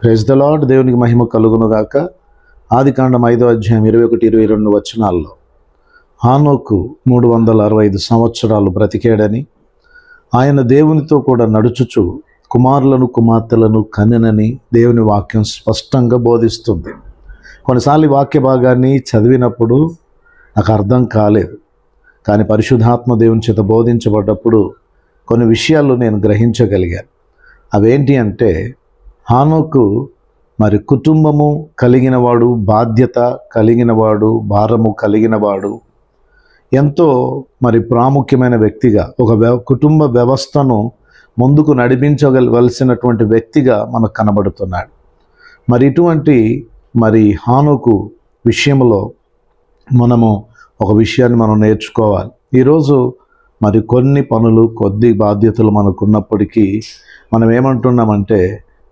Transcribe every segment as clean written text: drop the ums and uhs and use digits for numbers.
Praise the lord. దేవునికి మహిమ కలుగునుగాక. ఆదికాండం 5వ అధ్యాయం 21-22 వచనాల్లో హానోకు 365 సంవత్సరాలు బ్రతికాడని, ఆయన దేవునితో కూడా నడుచుచు కుమారులను కుమార్తెలను కనెనని దేవుని వాక్యం స్పష్టంగా బోధిస్తుంది. కొన్నిసార్లు ఈ వాక్య భాగాన్ని చదివినప్పుడు నాకు అర్థం కాలేదు, కానీ పరిశుద్ధాత్మ దేవుని చేత బోధించబడ్డప్పుడు కొన్ని విషయాలు నేను గ్రహించగలిగాను. అవేంటి అంటే, హానోకు మరి కుటుంబము కలిగినవాడు, బాధ్యత కలిగినవాడు, భారము కలిగినవాడు, ఎంతో మరి ప్రాముఖ్యమైన వ్యక్తిగా, ఒక కుటుంబ వ్యవస్థను ముందుకు నడిపించవలసినటువంటి వ్యక్తిగా మనకు కనబడుతున్నాడు. మరి ఇటువంటి హానోకు విషయంలో మనము ఒక విషయాన్ని మనం నేర్చుకోవాలి. ఈరోజు కొన్ని పనులు, కొద్ది బాధ్యతలు మనకున్నప్పటికీ మనం ఏమంటున్నామంటే,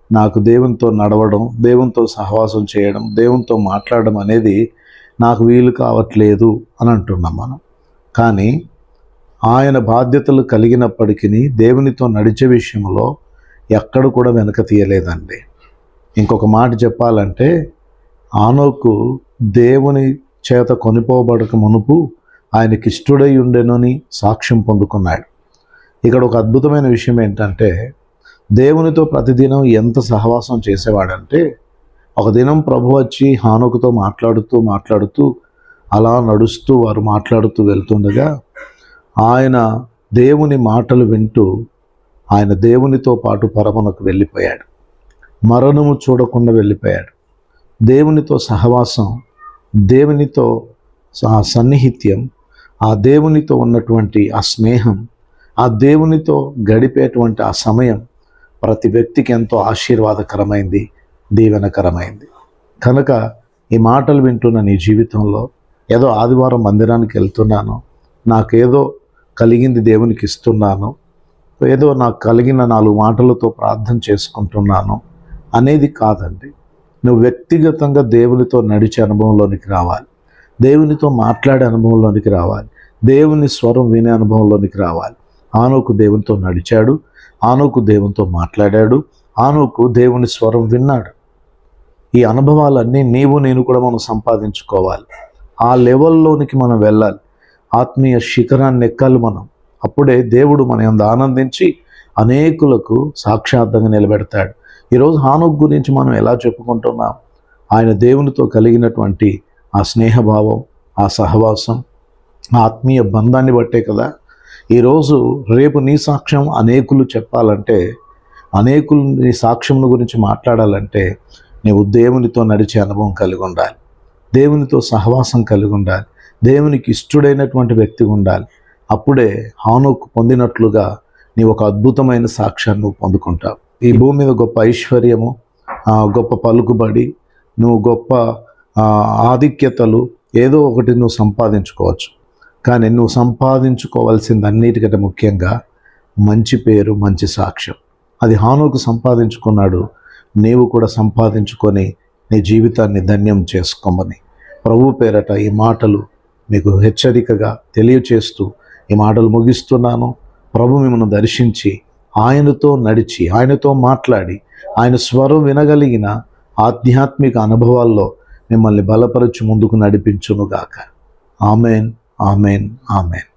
నాకు దేవునితో నడవడం, దేవునితో సహవాసం చేయడం, దేవునితో మాట్లాడడం అనేది నాకు వీలు కావట్లేదు అని అంటున్నాం మనం. కానీ ఆయన బాధ్యతలు కలిగినప్పటికీ దేవునితో నడిచే విషయంలో ఎక్కడ కూడా వెనక తీయలేదండి. ఇంకొక మాట చెప్పాలంటే, హానోకు దేవుని చేత కొనిపోబడక మునుపు ఆయనకి ఇష్టడై ఉండెనని సాక్ష్యం పొందుకున్నాడు. ఇక్కడ ఒక అద్భుతమైన విషయం ఏంటంటే, దేవునితో ప్రతిదినం ఎంత సహవాసం చేసేవాడంటే, ఒక దినం ప్రభు వచ్చి హానోకుతో మాట్లాడుతూ అలా నడుస్తూ వారు మాట్లాడుతూ వెళ్తుండగా ఆయన దేవుని మాటలు వింటూ ఆయన దేవునితో పాటు పరమునకు వెళ్ళిపోయాడు. మరణము చూడకుండా వెళ్ళిపోయాడు. దేవునితో సహవాసం, దేవునితో సన్నిహిత్యం, ఆ దేవునితో ఉన్నటువంటి ఆ స్నేహం, ఆ దేవునితో గడిపేటువంటి ఆ సమయం ప్రతి వ్యక్తికి ఎంతో ఆశీర్వాదకరమైంది, దీవెనకరమైంది. కనుక ఈ మాటలు వింటున్న నీ జీవితంలో, ఏదో ఆదివారం మందిరానికి వెళ్తున్నాను, నాకేదో కలిగింది దేవునికి ఇస్తున్నాను, ఏదో నాకు కలిగిన 4 మాటలతో ప్రార్థన చేసుకుంటున్నాను అనేది కాదండి. నువ్వు వ్యక్తిగతంగా దేవునితో నడిచే అనుభవంలోనికి రావాలి, దేవునితో మాట్లాడే అనుభవంలోనికి రావాలి, దేవుని స్వరం వినే అనుభవంలోనికి రావాలి. హానోకు దేవునితో నడిచాడు, హానోకు దేవునితో మాట్లాడాడు, హానోకు దేవుని స్వరం విన్నాడు. ఈ అనుభవాలన్నీ నేను కూడా మనం సంపాదించుకోవాలి. ఆ లెవెల్లోనికి మనం వెళ్ళాలి, ఆత్మీయ శిఖరాన్ని ఎక్కాలి మనం. అప్పుడే దేవుడు మన యందు ఆనందించి అనేకులకు సాక్షాత్తంగా నిలబెడతాడు. ఈరోజు హానోకు గురించి మనం ఎలా చెప్పుకుంటున్నాం? ఆయన దేవునితో కలిగినటువంటి ఆ స్నేహభావం, ఆ సహవాసం, ఆ ఆత్మీయ బంధాన్ని బట్టే కదా ఈరోజు రేపు నీ సాక్ష్యం అనేకులు చెప్పాలంటే, అనేకులు నీ సాక్ష్యం గురించి మాట్లాడాలంటే నీవు దేవునితో నడిచే అనుభవం కలిగి ఉండాలి, దేవునితో సహవాసం కలిగి ఉండాలి, దేవునికి ఇష్టడైనటువంటి వ్యక్తిగా ఉండాలి. అప్పుడే హానోకు పొందినట్లుగా నీవు ఒక అద్భుతమైన సాక్ష్యాన్ని నువ్వు పొందుకుంటావు. ఈ భూమి మీద గొప్ప ఐశ్వర్యము, గొప్ప పలుకుబడి, నువ్వు గొప్ప ఆధిక్యతలు ఏదో ఒకటి నువ్వు సంపాదించుకోవచ్చు. కానీ నువ్వు సంపాదించుకోవాల్సింది అన్నిటికంటే ముఖ్యంగా మంచి పేరు, మంచి సాక్ష్యం. అది హానోకు సంపాదించుకున్నాడు. నీవు కూడా సంపాదించుకొని నీ జీవితాన్ని ధన్యం చేసుకోమని ప్రభు పేరట ఈ మాటలు మీకు హెచ్చరికగా తెలియచేస్తూ ఈ మాటలు ముగిస్తున్నాను. ప్రభు మిమ్మల్ని దర్శించి ఆయనతో నడిచి, ఆయనతో మాట్లాడి, ఆయన స్వరం వినగలిగిన ఆధ్యాత్మిక అనుభవాల్లో మిమ్మల్ని బలపరచి ముందుకు నడిపించునుగాక. Amen, amen, amen.